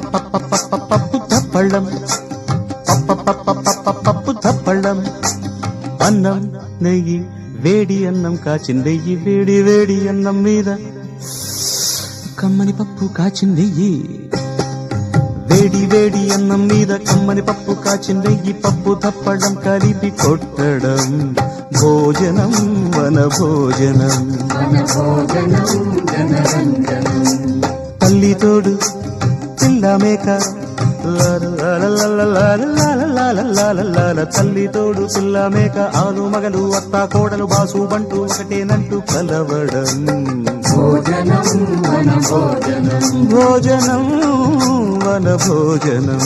పప్పు తప్పళ్ళం పప్పు తప్పళ్ళం అన్నం నెయ్యి వేడి అన్నం కాచిందెయ్యి వేడి వేడి అన్నం మీద కమ్మని పప్పు కాచిందెయ్యి వేడి వేడి అన్నం మీద కమ్మని పప్పు కాచిందెయ్యి పప్పు తప్పడం కలిపి కొట్టడం భోజనం వన భోజనం తల్లి తోడు పిల్ల మేక తల్లి తోడు పిల్ల మేక ఆలు మగలు అత్త కోడలు బాసు బంటూ ఒకటేనంటూ కలవడం భోజనం వన భోజనం